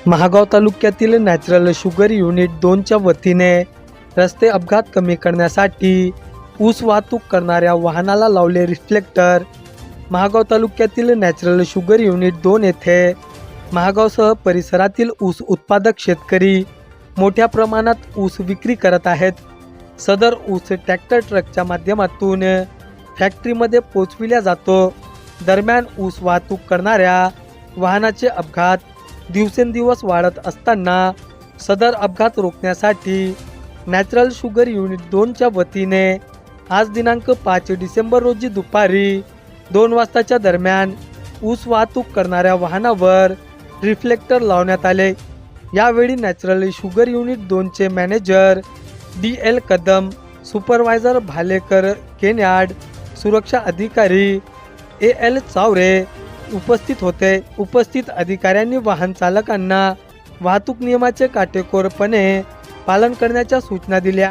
महागाव तालुक्यातील natural sugar unit 2च्या वतीने रस्ते अपघात कमी करण्यासाठी ऊस वाहतूक करणाऱ्या वाहनाला लावले रिफ्लेक्टर। महागाव तालुक्यातील नॅचरल शुगर युनिट 2 येथे महागावसह परिसरातील ऊस उत्पादक शेतकरी मोठ्या प्रमाणात ऊस विक्री करत आहेत। सदर ऊस ट्रॅक्टर ट्रकच्या माध्यमातून फॅक्टरीमध्ये पोचविला जातो। दरम्यान ऊस वाहतूक करणाऱ्या वाहनाचे अपघात दिवसेंदिवस वाढत असताना सदर अपघात रोखण्यासाठी नॅचरल शुगर युनिट 2च्या वतीने आज दिनांक 5 डिसेंबर रोजी दुपारी 2 वाजताच्या दरम्यान ऊस वाहतूक करणाऱ्या वाहनावर रिफ्लेक्टर लावण्यात आले। यावेळी नॅचरल शुगर युनिट 2चे manager DL Kadam, supervisor Bhalekar केन्याड, सुरक्षा अधिकारी AL चावरे उपस्थित होते। उपस्थित अधिकाऱ्यांनी वाहन चालकांना वाहतूक नियमाचे काटेकोरपणे पालन करण्याच्या सूचना दिल्या।